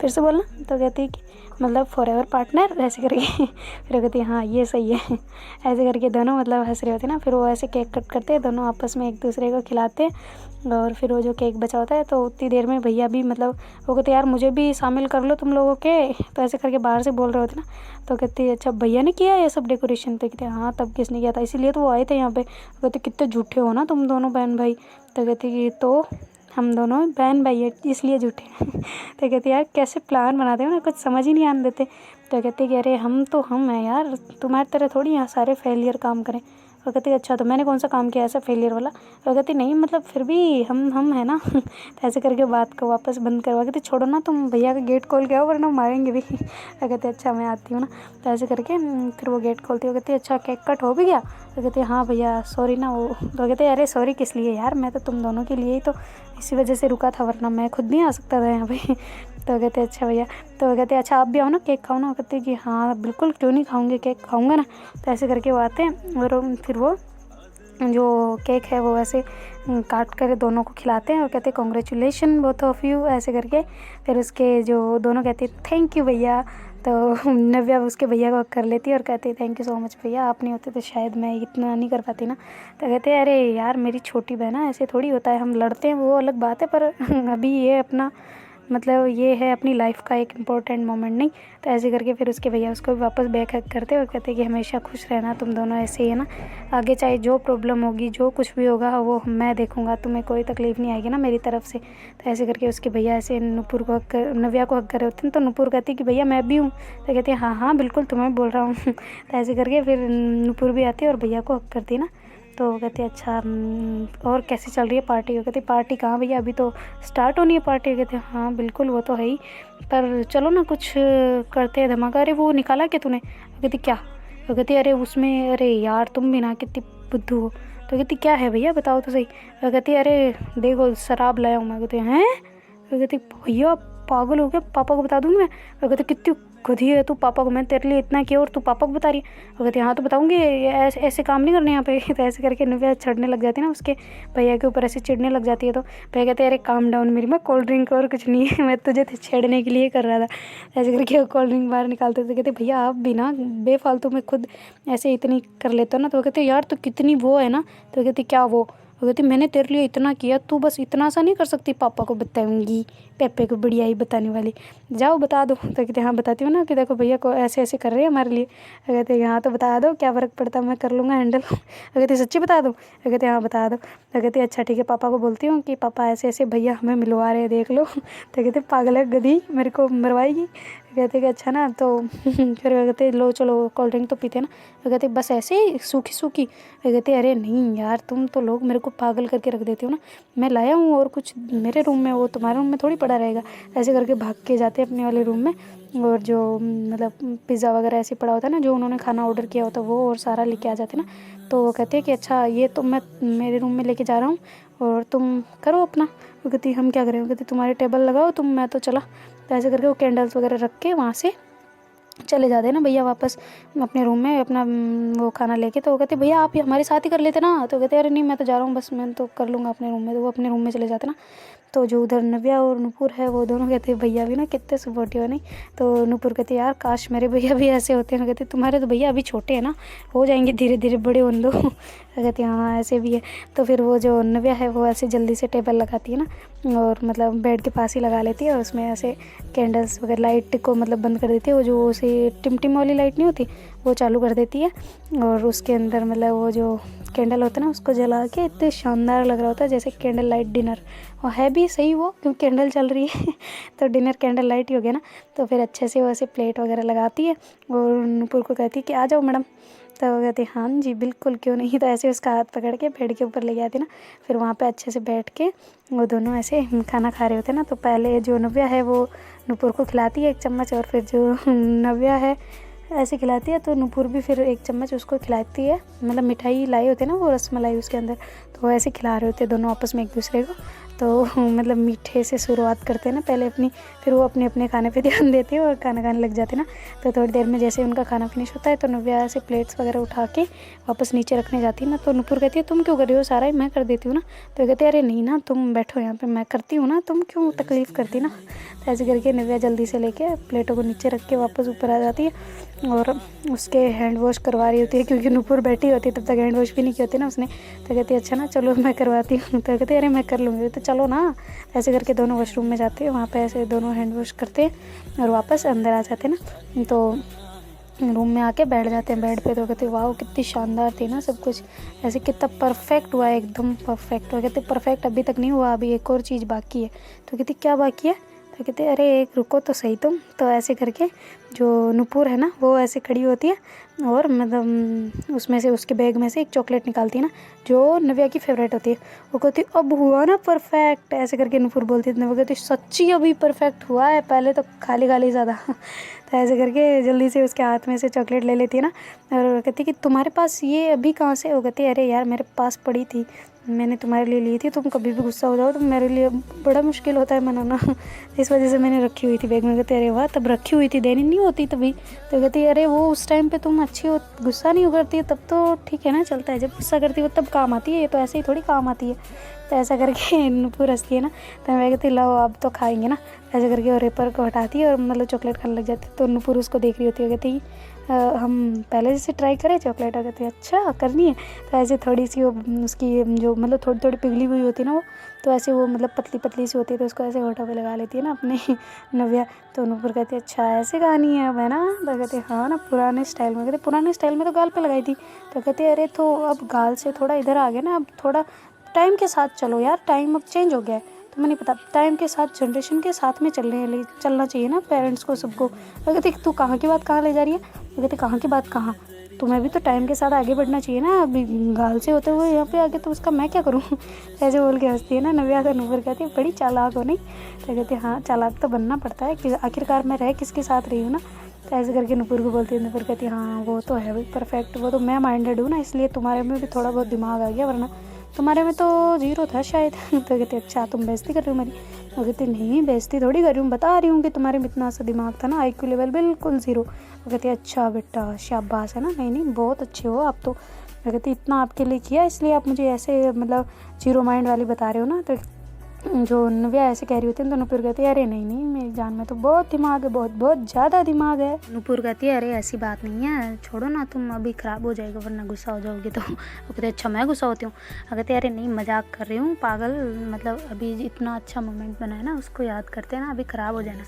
फिर से बोलना? तो कहती कि मतलब फॉरएवर पार्टनर ऐसे करके। फिर कहती है हाँ ये सही है। ऐसे करके दोनों मतलब हंस रहे होते ना। फिर वो ऐसे केक कट करते हैं दोनों आपस में एक दूसरे को खिलाते हैं और फिर वो जो केक बचा होता है तो उतनी देर में भैया भी मतलब वो कहते यार मुझे भी शामिल कर लो तुम लोगों के। तो ऐसे करके बाहर से बोल रहे होते ना। तो कहती है अच्छा भैया ने किया ये सब डेकोरेशन? तो कहते हाँ तब किसने किया था, इसीलिए तो वो आए थे यहाँ पे। कहते कितने झूठे हो ना तुम दोनों बहन भाई। तो कहती कि तो हम दोनों बहन भाई है इसलिए झूठे। तो कहती यार कैसे प्लान बनाते हो ना, कुछ समझ ही नहीं आने देते। तो कहते कि अरे हम तो हम हैं यार, तुम्हारी तरह थोड़ी यहाँ सारे फेलियर काम करें। वो कहती अच्छा तो मैंने कौन सा काम किया ऐसा फेलियर वाला? वो कहती नहीं मतलब फिर भी हम है ना। तो ऐसे करके बात को वापस बंद करवा कहती छोड़ो ना तुम भैया का गेट खोल के आओ वरना मारेंगे भी। वो कहते अच्छा मैं आती हूँ ना। तो ऐसे करके फिर वो गेट खोलती है। वो कहती अच्छा केक कट हो भी गया? तो कहते हाँ भैया सॉरी ना वो। तो कहते अरे सॉरी किस लिए यार, मैं तो तुम दोनों के लिए ही तो इसी वजह से रुका था वरना मैं खुद नहीं आ सकता था यहाँ पे। तो कहते अच्छा भैया, तो कहते अच्छा आप भी आओ ना, केक खाओ ना। कहते कि हाँ बिल्कुल, क्यों नहीं खाऊंगे, केक खाऊंगा ना। तो ऐसे करके वो आते हैं और फिर वो जो केक है वो ऐसे काट कर दोनों को खिलाते हैं और कहते हैं कॉन्ग्रेचुलेशन बोथ ऑफ यू, ऐसे करके। फिर उसके जो दोनों कहते हैं थैंक यू भैया। तो नव्या उसके भैया को कर लेती है और कहती है थैंक यू सो मच भैया, आप नहीं होते तो शायद मैं इतना नहीं कर पाती ना। तो कहते हैं अरे यार मेरी छोटी बहन है, ऐसे थोड़ी होता है, हम लड़ते हैं वो अलग बात है, पर अभी ये अपना मतलब ये है अपनी लाइफ का एक इम्पोर्टेंट मोमेंट नहीं। तो ऐसे करके फिर उसके भैया उसको वापस बैक हक करते और कहते कि हमेशा खुश रहना तुम दोनों, ऐसे ही है ना, आगे चाहे जो प्रॉब्लम होगी, जो कुछ भी होगा वो मैं देखूंगा, तुम्हें कोई तकलीफ़ नहीं आएगी ना मेरी तरफ से। तो ऐसे करके उसके भैया ऐसे नुपुर को नव्या को हक कर रहे होते हैं। तो नुपुर कहती कि भैया मैं भी हूँ। तो कहते हैं हाँ हाँ बिल्कुल तुम्हें बोल रहा हूँ। तो ऐसे करके फिर नुपुर भी आती है और भैया को हक करती है ना। तो कहते अच्छा और कैसी चल रही है पार्टी। वो कहती पार्टी कहाँ भैया, अभी तो स्टार्ट होनी है पार्टी। कहते हाँ बिल्कुल वो तो है ही, पर चलो ना कुछ करते हैं धमाका। अरे वो निकाला क्या तूने। कहती क्या। वो कहती अरे उसमें, अरे यार तुम भी ना कितनी बुद्धू हो। तो कहती क्या है भैया बताओ तो सही। वो कहती अरे देखो शराब लाया हूँ मैं। कहती हैं। वो कहती भैया पागल हो गया, पापा को बता दूँगी मैं। वो कहती कितनी खुद ही है तू, पापा को मैं तेरे लिए इतना किया और तू पापा को बता रही है। वो कहती हाँ तो बताऊँगी, ऐसे ऐसे काम नहीं करने यहाँ पे। तो ऐसे करके नव्या चढ़ने लग जाती है ना उसके भैया के ऊपर, ऐसे चिढ़ने लग जाती है। तो भैया कहते हैं अरे काम डाउन मेरी माँ, कोल्ड ड्रिंक और कुछ नहीं है, मैं तुझे छेड़ने के लिए कर रहा था। ऐसे करके वो कोल्ड ड्रिंक बाहर निकालते थे। कहते भैया आप भी ना बेफालतू में खुद ऐसे इतनी कर लेते हो ना। तो वो कहते यार तू कितनी वो है ना। तो कहती क्या वो कहती मैंने तेरे लिए इतना किया, तू बस इतना सा नहीं कर सकती, पापा को बताऊंगी, पेपे को बढ़िया ही बताने वाली, जाओ बता दो। तो कहते हाँ बताती हूँ ना कि देखो भैया को ऐसे ऐसे कर रहे हैं हमारे लिए। कहते हाँ तो बता दो, क्या फ़र्क पड़ता है, मैं कर लूँगा हैंडल। कहते सच्ची बता दो। कहते हाँ बता दो। तो कहते अच्छा ठीक है, पापा को बोलती हूँ कि पापा ऐसे ऐसे भैया हमें मिलवा रहे हैं, देख लो। तो कहते पागल है गधी, मेरे को मरवाएगी। कहते कि अच्छा ना, तो फिर कहते लो चलो कोल्ड ड्रिंक तो पीते ना। कहते बस ऐसे ही सूखी सूखी। कहते अरे नहीं यार तुम तो लोग मेरे को पागल करके रख देते हो ना, मैं लाया हूँ और कुछ मेरे रूम में, वो तुम्हारे रूम में थोड़ी पड़ा रहेगा। ऐसे करके भाग के जाते अपने वाले रूम में, और जो मतलब पिज़्ज़ा वगैरह ऐसे पड़ा होता है ना, जो उन्होंने खाना ऑर्डर किया होता है वो और सारा लेके आ जाते ना। तो वो कहते हैं कि अच्छा ये तो मैं मेरे रूम में लेके जा रहा हूँ और तुम करो अपना। वो कहती हम क्या करें। वो कहती तुम्हारी टेबल लगाओ तुम, मैं तो चला। तो ऐसे करके वो कैंडल्स वगैरह रख के वहाँ से चले जाते हैं ना भैया वापस अपने रूम में अपना वो खाना लेके। तो वो कहते भैया आप हमारे साथ ही कर लेते ना। तो कहते अरे नहीं मैं तो जा रहा हूँ, बस मैं तो कर लूँगा अपने रूम में। तो वो अपने रूम में चले जाते ना। तो जो उधर नव्या और नुपुर है वो दोनों कहते भैया भी ना कितने सपोर्टिव है नहीं। तो नुपुर कहती यार काश मेरे भैया भी ऐसे होते हैं। कहते तुम्हारे तो भैया अभी छोटे हैं ना, हो जाएंगे धीरे धीरे बड़े उन दो। कहती हाँ ऐसे भी है। तो फिर वो जो नव्या है वो ऐसे जल्दी से टेबल लगाती है ना, और मतलब बेड के पास ही लगा लेती है और उसमें ऐसे कैंडल्स वगैरह लाइट को मतलब बंद कर देती है, वो जो उसे टिमटिम वाली लाइट नहीं होती वो चालू कर देती है। और उसके अंदर मतलब वो जो कैंडल होता है ना उसको जला के इतने शानदार लग रहा होता है जैसे कैंडल लाइट डिनर, और है भी सही वो क्योंकि कैंडल चल रही है। तो डिनर कैंडल लाइट ही हो गया ना। तो फिर अच्छे से वो ऐसे प्लेट वगैरह लगाती है और नूपुर को कहती है कि आ जाओ मैडम। तो वो कहती हाँ जी बिल्कुल क्यों नहीं। तो ऐसे उसका हाथ पकड़ के बेड के ऊपर ले जाती ना। फिर वहाँ पे अच्छे से बैठ के वो दोनों ऐसे खाना खा रहे होते ना। तो पहले जो नव्या है वो नूपुर को खिलाती है एक चम्मच, और फिर जो नव्या है ऐसे खिलाती है तो नूपुर भी फिर एक चम्मच उसको खिलाती है। मतलब मिठाई लाई होती है ना वो रसमलाई उसके अंदर, तो वो ऐसे खिला रहे होते हैं दोनों आपस में एक दूसरे को। तो मतलब मीठे से शुरुआत करते हैं ना पहले अपनी, फिर वो अपने अपने खाने पे ध्यान देते हैं और खाना खाने लग जाते हैं ना। तो थोड़ी देर में जैसे उनका खाना फिनिश होता है तो नव्या से प्लेट्स वगैरह उठा के वापस नीचे रखने जाती है ना। तो नूपुर कहती है तुम क्यों कर रही हो, सारा ही मैं कर देती हूँ ना। तो कहते हैं अरे नहीं ना तुम बैठो यहाँ पे, मैं करती हूँ ना, तुम क्यों तकलीफ़ करती ना। तो ऐसे करके नव्या जल्दी से लेके प्लेटों को नीचे रख के वापस ऊपर आ जाती है और उसके हैंड वॉश करवा रही होती है, क्योंकि नूपुर बैठी होती है तब तक हैंड वॉश भी नहीं की होती ना उसने। तो कहती है अच्छा ना चलो मैं करवाती हूँ। तो कहते अरे मैं कर लूँगी। तो चलो ना। ऐसे करके दोनों वॉशरूम में जाते हैं, वहाँ पे ऐसे दोनों हैंड वॉश करते हैं और वापस अंदर आ जाते हैं ना। तो रूम में आके बैठ जाते हैं बेड पे। तो कहते वाह कितनी शानदार थी ना सब कुछ, ऐसे कितना परफेक्ट हुआ, एकदम परफेक्ट हुआ। कहते परफेक्ट अभी तक नहीं हुआ, अभी एक और चीज़ बाकी है। तो कहती क्या बाकी है। तो कहते अरे एक रुको तो सही तुम। तो ऐसे करके जो नूपुर है ना वो ऐसे खड़ी होती है और मतलब उसमें से उसके बैग में से एक चॉकलेट निकालती है ना जो नव्या की फेवरेट होती है। वो कहती अब हुआ ना परफेक्ट, ऐसे करके नूपुर बोलती है। नव्या कहती सच्ची अभी परफेक्ट हुआ है, पहले तो खाली खाली ज़्यादा। तो ऐसे करके जल्दी से उसके हाथ में से चॉकलेट ले लेती है ना और कहती कि तुम्हारे पास ये अभी कहाँ से। वो कहती अरे यार मेरे पास पड़ी थी मैंने तुम्हारे लिए ली थी, तुम कभी भी गुस्सा हो जाओ तो मेरे लिए बड़ा मुश्किल होता है मनाना। इस वजह से मैंने रखी हुई थी बैग में। कहते अरे वाह, तब रखी हुई थी, देनी नहीं होती तभी। तो कहती अरे वो उस टाइम पे तुम अच्छी हो, गुस्सा नहीं करती है तब तो ठीक है ना, चलता है। जब गुस्सा करती हो तब काम आती है, ये तो ऐसे ही थोड़ी काम आती है। तो ऐसा करके नुपुर हंसती है ना, तो मैं कहती लो अब तो खाएंगे ना। ऐसे करके वो रेपर को हटाती है और मतलब चॉकलेट खाने लग जाती है। तो नुपुर उसको देख रही होती है, कहती हम पहले जैसे ट्राई करें चॉकलेट। कहती है अच्छा करनी है। तो ऐसे थोड़ी सी वो उसकी जो मतलब थोड़ी थोड़ी पिघली हुई होती है ना वो, तो ऐसे वो मतलब पतली पतली सी होती है, तो उसको ऐसे होठों पे लगा लेती है ना अपने नव्या। तो नुपुर कहती है अच्छा ऐसे कहानी है अब है ना। तो कहते हाँ ना, पुराने स्टाइल में। कहते पुराने स्टाइल में तो गाल पे लगाई थी। तो कहते अरे तो अब गाल से थोड़ा इधर आ गया ना, अब थोड़ा टाइम के साथ चलो यार, टाइम अब चेंज हो गया है। तो मैंने पता टाइम के साथ, जनरेशन के साथ में चलना चाहिए ना पेरेंट्स को, सबको। तो कहते तू कहाँ की बात कहाँ ले जा रही है। तो कहते कहाँ की बात कहाँ, तुम्हें भी तो टाइम के साथ आगे बढ़ना चाहिए ना। अभी गाल से होते हुए यहाँ पे आगे तो उसका मैं क्या करूँ। ऐसे बोल के हंसती है ना नव्या। तो नुपुर कहती है बड़ी चालाक हो नहीं। तो कहती है हाँ चालाक तो बनना पड़ता है कि आखिरकार मैं रह किसके साथ रही हूँ ना। तो ऐसे करके नुपुर को बोलती है। नुपुर कहती है हाँ वो तो है भाई परफेक्ट, वो तो मैं माइंडेड हूँ ना, इसलिए तुम्हारे में भी थोड़ा बहुत दिमाग आ गया, वरना तुम्हारे में तो जीरो था शायद। तो कहते अच्छा तुम बेइज्जती कर रही हो मेरी। तो कहती नहीं बेइज्जती थोड़ी कर रही हूँ, बता रही हूँ कि तुम्हारे में इतना सा दिमाग था ना, IQ लेवल बिल्कुल ज़ीरो। वो कहती अच्छा बेटा शाबाश है ना, नहीं नहीं बहुत अच्छे हो आप तो। मैं कहती इतना आपके लिए किया इसलिए आप मुझे ऐसे मतलब जीरो माइंड वाली बता रहे हो ना। तो जो नव्या ऐसे कह रही होती है तो नुपुर कहती है अरे नहीं नहीं मेरी जान में तो बहुत दिमाग है, बहुत बहुत ज़्यादा दिमाग है। नुपुर कहती है अरे ऐसी बात नहीं है, छोड़ो ना, तुम अभी ख़राब हो जाएगा वरना गुस्सा हो जाओगे। तो वो कहते अच्छा मैं गुस्सा होती हूँ। कहते अरे नहीं मजाक कर रही हूँ पागल, मतलब अभी इतना अच्छा मोमेंट बना है ना, उसको याद करते हैं ना, अभी ख़राब हो जाना।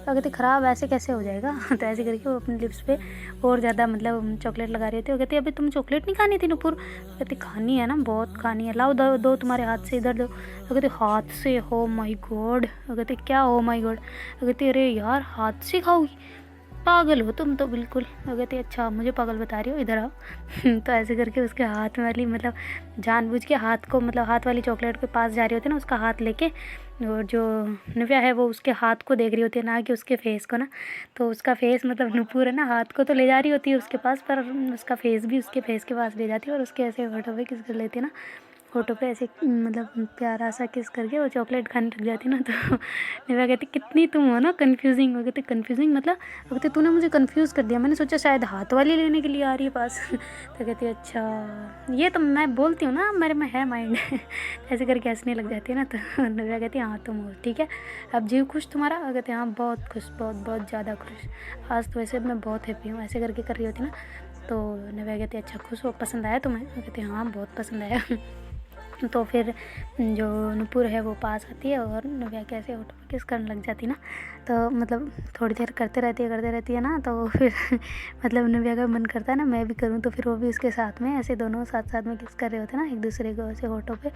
तो कहते ख़राब ऐसे कैसे हो जाएगा। तो ऐसे करके वो अपने लिप्स पे और ज़्यादा मतलब चॉकलेट लगा रही होती है। वो कहती अभी तुम चॉकलेट नहीं खानी थी नुपुर। कहती खानी है ना, बहुत खानी है, लाओ दो तुम्हारे हाथ से, इधर दो। वो कहते हाथ से, हो माय गॉड। वो कहते क्या हो माय गॉड। वो कहते अरे यार हाथ से खाओगी, पागल हो तुम तो बिल्कुल। वो कहती अच्छा मुझे पागल बता रही हो, इधर आओ। तो ऐसे करके उसके हाथ वाली मतलब जानबूझ के हाथ को, मतलब हाथ वाली चॉकलेट के पास जा रही होती है ना, उसका हाथ लेके, और जो नव्या है वो उसके हाथ को देख रही होती है ना कि उसके फेस को ना। तो उसका फेस मतलब नुपुर है ना, हाथ को तो ले जा रही होती है उसके पास, पर उसका फेस भी उसके फेस के पास ले जाती है और उसके ऐसे होठों पे किस कर लेती है ना, होठों पे ऐसे मतलब प्यारा सा किस करके वो चॉकलेट खाने लग जाती ना। तो नव्या कहती कितनी तुम हो ना कन्फ्यूजिंग। हो कहती कन्फ्यूजिंग मतलब। वो कहती तूने मुझे कन्फ्यूज़ कर दिया, मैंने सोचा शायद हाथ वाली लेने के लिए आ रही है पास। तो कहती अच्छा ये तो मैं बोलती हूँ ना मेरे में है माइंड। ऐसे करके हंसने लग जाती है ना। तो नव्या कहती हाँ तुम हो ठीक है, अब जीव खुश तुम्हारा। वो कहते हाँ बहुत खुश, बहुत बहुत ज़्यादा खुश, आज तो वैसे मैं बहुत हैप्पी हूँ। ऐसे करके कर रही होती ना। तो नव्या कहती अच्छा खुश हो, पसंद आया तुम्हें। वो कहते हाँ बहुत पसंद आया। तो फिर जो नुपुर है वो पास आती है और नव्या कैसे होठों पे किस करने लग जाती ना। तो मतलब थोड़ी देर करते रहती है ना। तो फिर मतलब नव्या का मन करता है ना मैं भी करूँ, तो फिर वो भी उसके साथ में ऐसे दोनों साथ साथ में किस कर रहे होते हैं ना एक दूसरे को ऐसे होठों पे।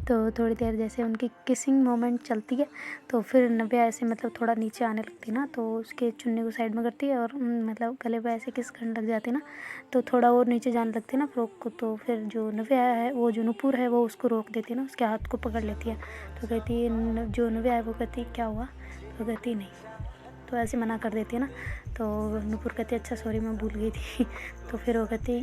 तो थोड़ी देर जैसे उनकी किसिंग मोमेंट चलती है, तो फिर नव्या ऐसे मतलब थोड़ा नीचे आने लगती ना, तो उसके चुन्नी को साइड में करती है और मतलब गले पे ऐसे किस करने लग जाती ना। तो थोड़ा और नीचे जाने लगती है ना फ्रॉक को। तो फिर जो नव्या है, वो जो नुपुर है वो उसको रोक देती है ना, उसके हाथ को पकड़ लेती है। तो कहती है जो नव्या है वो कहती क्या हुआ। तो कहती नहीं, तो ऐसे मना कर देती है ना। तो नुपुर कहती अच्छा सॉरी मैं भूल गई थी। तो फिर वो कहती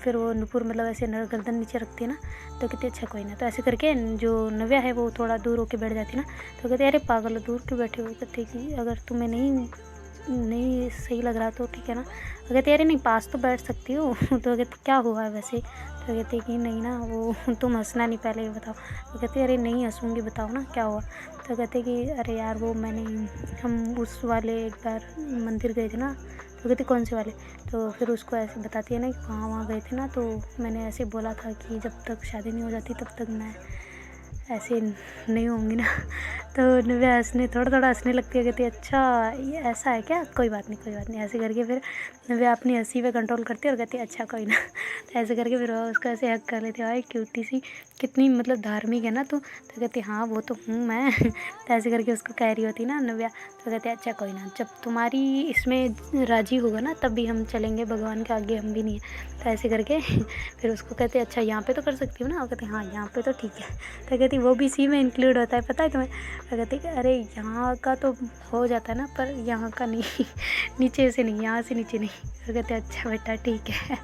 फिर वो नुपुर मतलब ऐसे गर्दन नीचे रखती है ना। तो कहती अच्छा कोई ना। तो ऐसे करके जो नव्या है वो थोड़ा दूर होके बैठ जाती है ना। तो कहती अरे पागल हो, दूर क्यों बैठे हो। कहती कि अगर तुम्हें नहीं सही लग रहा तो ठीक है ना। तो कहती अरे नहीं पास तो बैठ सकती हो। तो कहती क्या हुआ है वैसे। तो कहती कि नहीं ना वो तुम हंसना नहीं, पहले ये बताओ। तो कहती अरे नहीं हंसूँगी, बताओ ना क्या हुआ। तो कहते कि अरे यार वो हम उस वाले एक बार मंदिर गए थे ना। तो कहती कौन से वाले। तो फिर उसको ऐसे बताती है ना कि कहाँ वहाँ गए थे ना, तो मैंने ऐसे बोला था कि जब तक शादी नहीं हो जाती तब तक मैं ऐसे नहीं होंगी ना। तो नव्या थोड़ा हंसने लगती है। कहती है अच्छा ये ऐसा है क्या, कोई बात नहीं। ऐसे करके फिर नव्या अपनी हंसी पे कंट्रोल करती है और कहती है अच्छा कोई ना। तो ऐसे करके फिर वो उसको ऐसे हक कर लेती है, भाई क्यूटी सी कितनी मतलब धार्मिक है ना तू। तो कहती हाँ वो तो हूँ मैं। तो ऐसे करके उसको कह रही होती ना नव्या। तो कहते अच्छा कोई ना, जब तुम्हारी इसमें राजी होगा ना तब भी हम चलेंगे, भगवान के आगे हम भी नहीं है। तो ऐसे करके फिर उसको कहते अच्छा यहाँ पे तो कर सकती हूँ ना। वो कहते हाँ यहाँ पे तो ठीक है। तो कहती वो भी इसी में इंक्लूड होता है पता है तुम्हें। तो कहती कि अरे यहाँ का तो हो जाता है ना, पर यहाँ का नहीं। नीचे से नहीं, यहाँ से नीचे नहीं। तो कहते अच्छा बेटा ठीक है।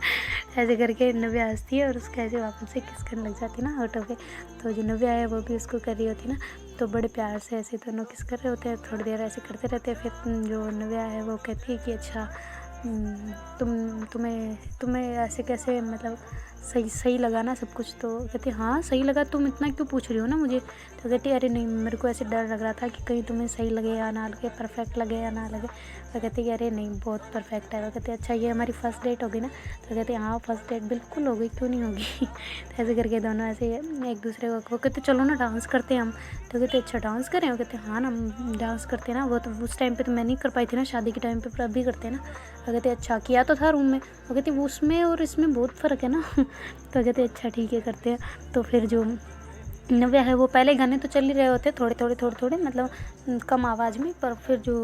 ऐसे करके नव्या हंसती है और उसका ऐसे वापस से किस करने लग जाती है ना। फोटो पे। तो जो नव्या है वो भी उसको कर रही होती ना, तो बड़े प्यार से ऐसे दोनों किस कर रहे होते हैं, थोड़ी देर ऐसे करते रहते हैं। फिर जो नव्या है वो कहती है कि अच्छा तुम्हें ऐसे कैसे मतलब सही लगा ना सब कुछ? तो कहती है हाँ सही लगा, तुम इतना क्यों पूछ रही हो ना मुझे? तो कहती है अरे नहीं, मेरे को ऐसे डर लग रहा था कि कहीं तुम्हें सही लगे या ना लगे, परफेक्ट लगे या ना लगे। तो कहती है कि अरे नहीं बहुत परफेक्ट है। वो कहती है अच्छा ये हमारी फर्स्ट डेट होगी ना? तो कहती है हाँ फर्स्ट डेट बिल्कुल होगी, क्यों नहीं होगी। तो ऐसे करके दोनों ऐसे एक दूसरे को, वो कहते चलो ना डांस करते हैं हम। तो कहते अच्छा डांस करें? वो कहते हैं हाँ ना हम डांस करते हैं ना, वो तो उस टाइम पे तो मैं नहीं कर पाई थी ना शादी के टाइम पे, पर अभी करते हैं ना। वो कहते अच्छा किया तो था रूम में। वो कहती वो उसमें और इसमें बहुत फ़र्क है ना। तो कहते अच्छा ठीक है करते हैं। तो फिर जो नव्या है वो पहले गाने तो चल ही रहे होते थोड़े मतलब कम आवाज़ में, पर फिर जो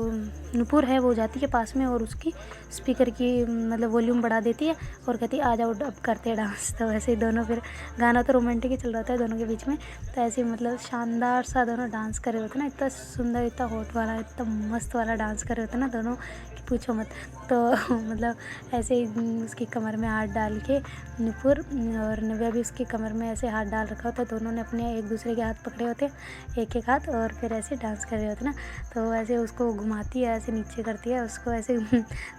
नुपुर है वो जाती है पास में और उसकी स्पीकर की मतलब वॉल्यूम बढ़ा देती है और कहती है आ जाओ अब करते हैं डांस। तो ऐसे ही दोनों फिर गाना तो रोमांटिक ही चल रहा था दोनों के बीच में, तो ऐसे ही मतलब शानदार सा दोनों डांस कर रहे होते ना, इतना सुंदर इतना हॉट वाला इतना मस्त वाला डांस कर रहे होते ना दोनों कि पूछो मत। तो मतलब ऐसे ही उसकी कमर में हाथ डाल के नुपुर और नव्या भी उसकी कमर में ऐसे हाथ डाल रखा होता है, दोनों ने अपने एक दूसरे के हाथ पकड़े होते हैं एक एक हाथ, और फिर ऐसे डांस कर रहे होते ना। तो ऐसे उसको घुमाती है, ऐसे नीचे करती है उसको ऐसे।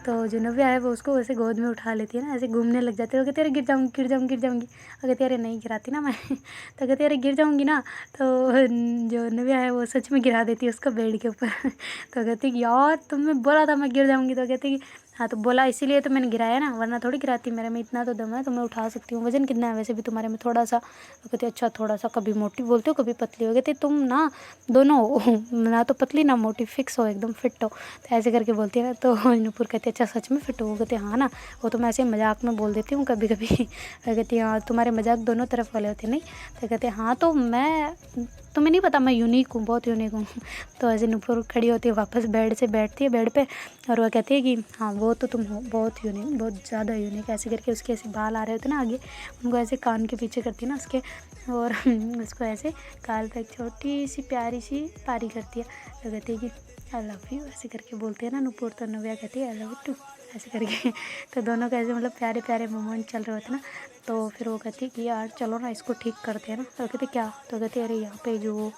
तो जो नव्या है वो उसको ऐसे गोद में उठा लेती है ना, ऐसे घूमने लग जाती है। वो कहती है अरे गिर जाऊँगी। और कहती है अरे नहीं गिराती ना मैं। तो कहती है अरे गिर जाऊँगी ना। तो जो नव्या है वो सच में गिरा देती है उसको बेड के ऊपर। तो कहती है कि यार तुमने बोला था मैं गिर जाऊँगी। तो कहती है कि हाँ तो बोला इसीलिए तो मैंने गिराया ना, वरना थोड़ी गिराती, मेरे में इतना तो दम है तो मैं उठा सकती हूँ। वजन कितना है वैसे भी तुम्हारे में? थोड़ा सा। वो कहती अच्छा थोड़ा सा, कभी मोटी बोलते हो कभी पतली हो। कहती तुम ना दोनों हो, ना तो पतली ना मोटी, फिक्स हो एकदम फिट हो। तो ऐसे करके बोलती है ना। तो नुपुर कहती है अच्छा सच में फिट हो? वो कहते हाँ ना, वो तो मैं ऐसे मजाक में बोल देती हूँ कभी कभी। कहती हाँ तुम्हारे मजाक दोनों तरफ वाले होते नहीं। तो कहते हाँ तो मैं, तुम्हें नहीं पता मैं यूनिक हूँ, बहुत यूनिक हूँ। तो ऐसे नुपुर खड़ी होती है वापस बेड से, बैठती है बेड पे और वह कहती है कि हाँ वो तो तुम हो बहुत यूनिक, बहुत ज़्यादा यूनिक। ऐसे करके उसके ऐसे बाल आ रहे होते ना आगे, उनको ऐसे कान के पीछे करती है ना उसके, और उसको ऐसे गाल पे एक छोटी सी प्यारी सी पारी करती है। तो कहती है कि आई लव यू, ऐसे करके बोलते हैं ना नुपुर। तो नव्या कहती है आई लव यू टू, ऐसे करके। तो दोनों का ऐसे मतलब प्यारे प्यारे मोमेंट चल रहे होते ना। तो फिर वो कहती है कि यार चलो ना इसको ठीक करते हैं ना। तो कहते क्या? तो कहते अरे यहाँ पे जो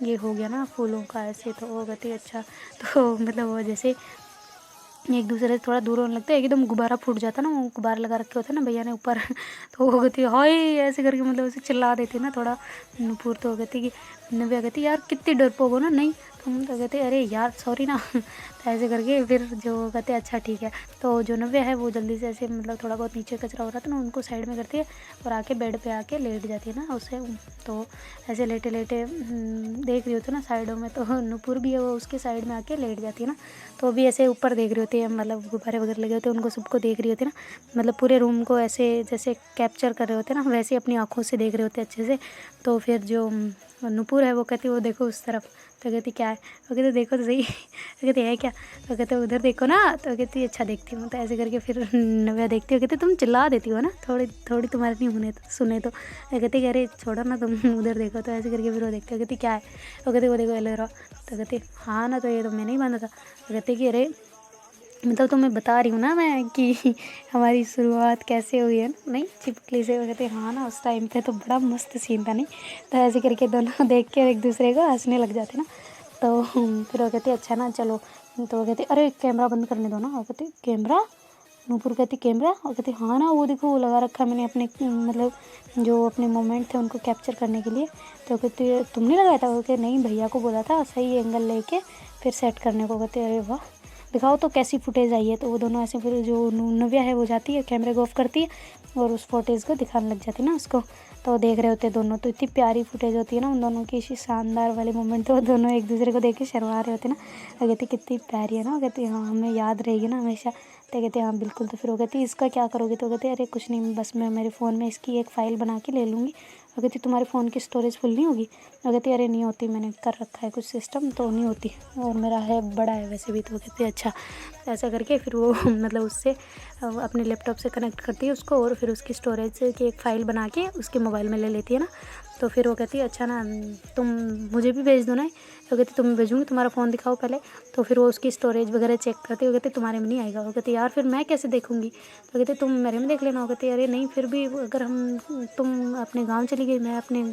ये हो गया ना फूलों का ऐसे। तो वो कहती अच्छा। तो मतलब वो जैसे एक दूसरे से थोड़ा दूर होने लगता है, एकदम गुब्बारा फूट जाता ना, वो गुब्बारा लगा रखे होते ना भैया ने ऊपर। तो वो कहती है हाय ऐसे करके मतलब उसे चिल्ला देती है ना थोड़ा नुपुर। तो कहती कि नव्या कहती यार कितनी डरपोक हो ना, नहीं तुम। तो कहते अरे यार सॉरी ना। तो ऐसे करके फिर जो कहते अच्छा ठीक है। तो जो नव्या है वो जल्दी से ऐसे मतलब थोड़ा बहुत नीचे कचरा हो रहा था ना उनको साइड में करती है और आके बेड पे आके लेट जाती है ना उससे। तो ऐसे लेटे लेटे देख रही होती है ना साइडों में, तो नुपुर भी है वो उसके साइड में आके लेट जाती है ना। तो अभी ऐसे ऊपर देख रही होती है, मतलब गुब्बारे वगैरह लगे होते हैं उनको सबको देख रही होती है ना, मतलब पूरे रूम को ऐसे जैसे कैप्चर कर रहे होते हैं ना, वैसे अपनी आँखों से देख रहे होते हैं अच्छे से। तो फिर जो नुपुर है वो कहती है वो देखो उस तरफ। तो कहती क्या है? वो कहते देखो तो सही। तो कहती है क्या? तो कहते उधर देखो ना। तो कहती अच्छा देखती हूँ। तो ऐसे करके फिर नव्या देखती हो, कहते तुम चिल्ला देती हो ना, थोड़ी थोड़ी तुम्हारे नहीं होने तो सुने। तो कहती अरे छोड़ो ना तुम उधर देखो। तो ऐसे करके फिर वो देखते हो, कहती क्या है? वो कहते वो देखो एलोवेरा। तो कहती हाँ ना, तो ये तो मैंने ही बांधा था। तो कहते कि अरे मतलब तो मैं बता रही हूँ ना मैं कि हमारी शुरुआत कैसे हुई है ना, नहीं छिपकली से। वो कहते हाँ ना उस टाइम पे तो बड़ा मस्त सीन था नहीं। तो ऐसे करके दोनों देख के एक दूसरे को हंसने लग जाते ना। तो फिर वो कहते अच्छा ना चलो। तो वो कहते अरे कैमरा बंद करने दो ना। वो कहते कैमरा? नूपुर कहती कैमरा? और कहती हाँ ना वो देखो वो लगा रखा मैंने अपने मतलब जो अपने मोमेंट थे उनको कैप्चर करने के लिए। तो कहती तुमने लगाया था? वो कहते नहीं भैया को बोला था सही एंगल लेके फिर सेट करने को। कहते अरे वाह दिखाओ तो कैसी फुटेज आई है। तो वो दोनों ऐसे फिर जो नव्या है वो जाती है कैमरे को ऑफ करती है और उस फुटेज को दिखाने लग जाती है ना उसको। तो देख रहे होते हैं दोनों, तो इतनी प्यारी फुटेज होती है ना उन दोनों की, इसी शानदार वाले मोमेंट। तो दोनों एक दूसरे को देख के शर्मा रहे होते हैं ना। वो कहती कितनी प्यारी है ना। वो कहती हाँ हमें याद रहेगी ना हमेशा। तो कहते हाँ बिल्कुल। तो फिर वो कहती इसका क्या करोगे? तो कहते अरे कुछ नहीं, बस मैं मेरे फ़ोन में इसकी एक फ़ाइल बना के ले लूँगी। वो कहती तुम्हारे फ़ोन की स्टोरेज फुल नहीं होगी? वो कहती अरे नहीं होती, मैंने कर रखा है कुछ सिस्टम तो नहीं होती, और मेरा है बड़ा है वैसे भी। तो वो कहती अच्छा। ऐसा करके फिर वो मतलब उससे अपने लैपटॉप से कनेक्ट करती है उसको और फिर उसकी स्टोरेज की एक फ़ाइल बना के उसके मोबाइल में ले लेती है ना। तो फिर वो कहती है अच्छा ना तुम मुझे भी भेज दो ना। तो कहती तुम्हें भेजूँगी, तुम्हारा फ़ोन दिखाओ पहले। तो फिर वो उसकी स्टोरेज वगैरह चेक करती है। वो कहती तुम्हारे में नहीं आएगा। वो कहती यार फिर मैं कैसे देखूँगी। तो कहती तुम मेरे में देख लेना। वो कहती अरे नहीं फिर भी अगर तुम अपने गाँव चली गई, मैं अपने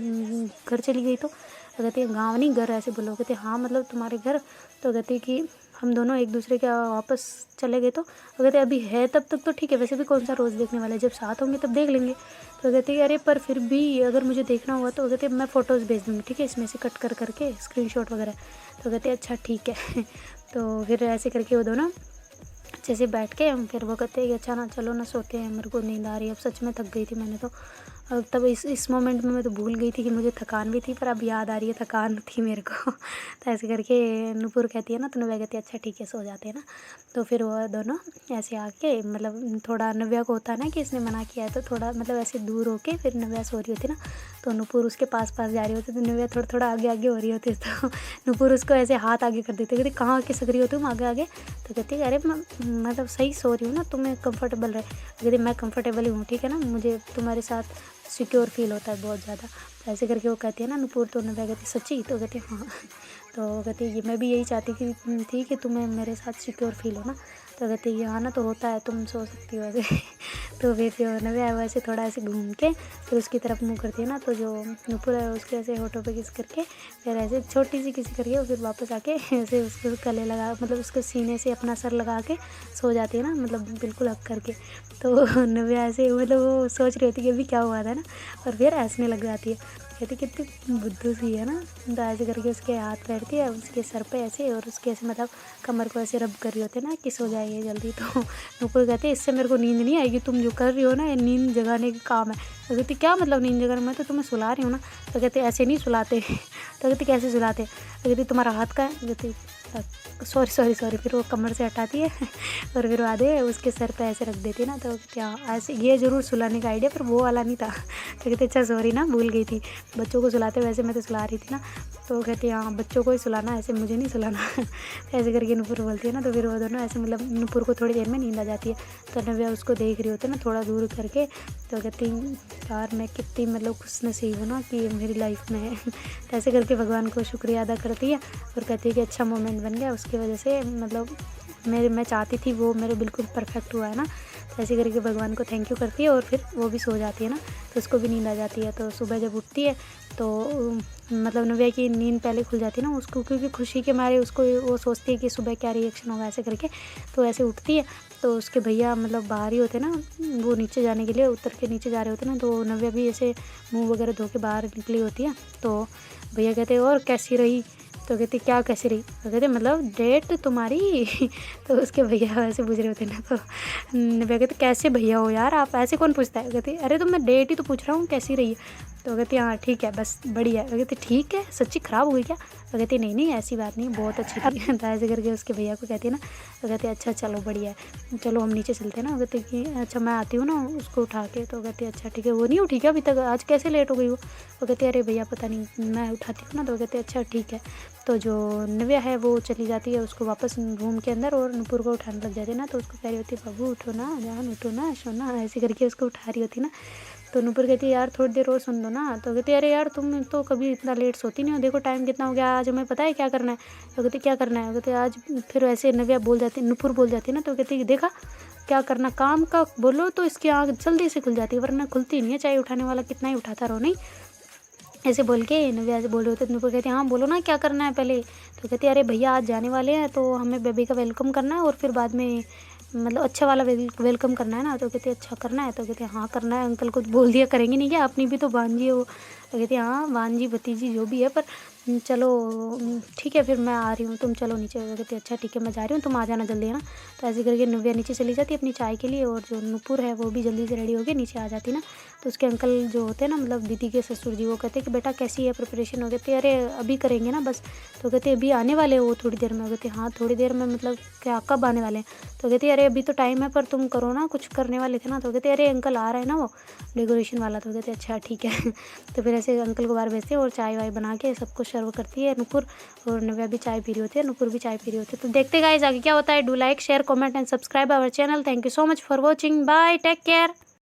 घर चली गई तो कहती है गाँव नहीं घर ऐसे बोलो। कहती हाँ मतलब तुम्हारे घर। तो कहती कि हम दोनों एक दूसरे के वापस चले गए तो कहते अभी है तब तक तो ठीक है, वैसे भी कौन सा रोज़ देखने वाला है, जब साथ होंगे तब देख लेंगे। तो कहती है अरे पर फिर भी अगर मुझे देखना हुआ तो कहते मैं फ़ोटोज़ भेज दूँगी, ठीक है, इसमें से कट कर करके स्क्रीनशॉट वगैरह। तो कहते अच्छा ठीक है। तो फिर ऐसे करके वो दोनों अच्छे से बैठ के फिर वो कहते हैं कि अच्छा ना चलो ना सोते हैं, मेरे को नींद आ रही है, अब सच में थक गई थी मैंने तो। अब तब इस मोमेंट में मैं तो भूल गई थी कि मुझे थकान भी थी, पर अब याद आ रही है थकान थी मेरे को। तो ऐसे करके नुपुर कहती है ना, तो नव्या कहती है अच्छा ठीक है सो जाते हैं ना। तो फिर वो दोनों ऐसे आके मतलब थोड़ा नव्या को होता है ना कि इसने मना किया है, तो थोड़ा मतलब ऐसे दूर होके फिर नव्या सो रही होती ना, तो नुपुर उसके पास पास जा रही होती, तो नव्या थोड़ा थोड़ा आगे आगे हो रही होती, तो नुपुर उसको ऐसे हाथ आगे कर देती, कहती कहाँ आके सक रही हो तुम आगे आगे। तो कहती है अरे मतलब सही सो रही हूँ ना, तुम्हें कंफर्टेबल रहे। कहती मैं कंफर्टेबल ही हूँ, ठीक है ना, मुझे तुम्हारे साथ सिक्योर फील होता है बहुत ज़्यादा। तो ऐसे करके वो कहती है ना नुपुर, तो नव्या कहती सच्ची। तो कहती हाँ। तो कहती है मैं भी यही चाहती थी कि तुम्हें मेरे साथ सिक्योर फील हो ना। तो कहती है हाँ ना तो होता है, तुम सो सकती हो ऐसे। तो फिर जो नव्या वैसे थोड़ा ऐसे घूम के फिर उसकी तरफ मुँह करती है ना, तो जो नुपुर है उसके ऐसे होठों पे किस करके फिर ऐसे छोटी सी किसी करके फिर वापस आके ऐसे उसको गले लगा मतलब उसके सीने से अपना सर लगा के सो जाती है ना, मतलब बिल्कुल हक करके। तो नव्या ऐसे मतलब वो सोच रही होती कि अभी क्या हुआ था ना, और फिर हंसने लग जाती है। कहती कितनी बुद्धू सी है ना। तो ऐसे करके उसके हाथ बैठती है उसके सर पे ऐसे, और उसके ऐसे मतलब कमर को ऐसे रब कर रही होती है ना कि सो जाइए जल्दी। तो नुपुर कहते इससे मेरे को नींद नहीं आएगी, तुम जो कर रही हो ना ये नींद जगाने का काम है। तो कहती क्या मतलब नींद जगाने, मैं तो तुम्हें सुला रही हूँ ना। तो कहते ऐसे नहीं सुलाते। तो कहती कैसे सुलाते। तो कहती तुम्हारा हाथ का है। कहती सॉरी सॉरी सॉरी। फिर वो कमर से हटाती है और फिर आधे उसके सर पे ऐसे रख देती है ना। तो क्या ऐसे ये ज़रूर सुलाने का आइडिया, पर वो वाला नहीं था। तो कहते अच्छा सॉरी ना भूल गई थी, बच्चों को सुलाते वैसे मैं तो सुला रही थी ना। तो कहती हाँ बच्चों को ही सुलाना, ऐसे मुझे नहीं सुलाना। ऐसे करके नुपुर बोलती है ना। तो फिर वो दोनों ऐसे मतलब नुपुर को थोड़ी देर में नींद आ जाती है। तो नव्या उसको देख रही होती है ना थोड़ा दूर करके। तो कहती यार मैं कितनी मतलब खुश नसीब हूँ ना कि ये मेरी लाइफ में है। तो ऐसे करके भगवान को शुक्रिया अदा करती है और कहती है कि अच्छा मोमेंट बन गया, उसकी वजह से मतलब मैं चाहती थी वो मेरे बिल्कुल परफेक्ट हुआ है ना। तो ऐसे करके भगवान को थैंक यू करती है और फिर वो भी सो जाती है ना, तो उसको भी नींद आ जाती है। तो सुबह जब उठती है तो मतलब नव्या की नींद पहले खुल जाती है ना उसको, क्योंकि खुशी के मारे उसको वो सोचती है कि सुबह क्या रिएक्शन होगा ऐसे करके। तो ऐसे उठती है तो उसके भैया मतलब बाहर ही होते ना, वो नीचे जाने के लिए उतर के नीचे जा रहे होते ना। तो नव्या भी ऐसे मुँह वगैरह धो के बाहर निकली होती है। तो भैया कहते और कैसी रही। तो कहती क्या कैसी रही। तो कहते मतलब डेट तुम्हारी। तो उसके भैया ऐसे पूछ रहे होते ना। तो नव्या कहते कैसे भैया हो यार आप, ऐसे कौन पूछता है। कहती अरे तो मैं डेट ही तो पूछ रहा हूँ कैसी रही है। तो कहती हाँ ठीक है बस बढ़िया। तो कहती ठीक है सच्ची ख़राब हो गई क्या। तो कहती नहीं नहीं ऐसी बात नहीं बहुत अच्छी थी। तो ऐसे करके उसके भैया को कहती है ना। तो कहते अच्छा चलो बढ़िया है, चलो हम नीचे चलते हैं ना। कहते कि अच्छा मैं आती हूँ ना उसको उठा के। तो कहती अच्छा ठीक है, वो नहीं उठी क्या अभी तक, आज कैसे लेट हो गई वो। तो कहती अरे भैया पता नहीं मैं उठाती हूँ ना। तो कहते अच्छा ठीक है। तो जो नव्या है वो चली जाती है उसको वापस रूम के अंदर, और नुपुर को उठाने लग जाती है ना। तो उसको कह रही होती है बाबू उठो ना जान, उठो ना सोना, ऐसे करके उसको उठा रही होती ना। तो नुपुर कहती है यार थोड़ी देर और सुन दो ना। तो कहती है अरे यार तुम तो कभी इतना लेट सोती नहीं हो, देखो टाइम कितना हो गया, आज हमें पता है क्या करना है। तो कहती क्या करना है। कहते आज फिर ऐसे नव्या बोल जाती नुपुर बोल जाती है ना। तो कहती देखा क्या करना, काम का बोलो तो इसकी आँख जल्दी से खुल जाती है, वरना खुलती नहीं है, चाहे उठाने वाला कितना ही उठाता रहो नहीं। ऐसे बोल के नव्या ऐसे बोल रहे होते। नुपुर कहती हाँ बोलो ना क्या करना है पहले। तो कहती अरे भैया आज जाने वाले हैं तो हमें बेबी का वेलकम करना है और फिर बाद में मतलब अच्छा वाला वेलकम करना है ना। तो कहती अच्छा करना है। तो कहते हाँ करना है, अंकल को बोल दिया करेंगे नहीं क्या, अपनी भी तो भांजी है वो। तो कहती हाँ भांजी भतीजी जो भी है, पर चलो ठीक है फिर मैं आ रही हूँ, तुम चलो नीचे। तो कहती अच्छा ठीक है मैं जा रही हूँ, तुम आ जाना जल्दी है ना। तो ऐसे करके नव्या नीचे चली जाती है अपनी चाय के लिए, और जो नुपुर है वो भी जल्दी से रेडी होकर नीचे आ जाती ना। तो उसके अंकल जो होते हैं ना मतलब दीदी के ससुर जी, वो कहते हैं कि बेटा कैसी है प्रिपरेशन। हो कहते अरे अभी करेंगे ना बस। तो कहते अभी आने वाले हो थोड़ी देर में। कहते हाँ थोड़ी देर में मतलब क्या कब आने वाले हैं। तो कहते अरे अभी तो टाइम है पर तुम करो ना, कुछ करने वाले थे ना। तो कहते अरे अंकल आ रहे हैं ना वो डेकोरेशन वाला। तो कहते अच्छा ठीक है। तो फिर ऐसे अंकल को बाहर भेजते हैं और चाय वाय बना के सबको सर्व करती है नुपुर, और नव्या भी चाय पी रही होती है, नुपुर भी चाय पी रही होती है। तो देखते गाइस आगे क्या होता है। Do like share comment and subscribe our channel. Thank you so much for watching, bye take care.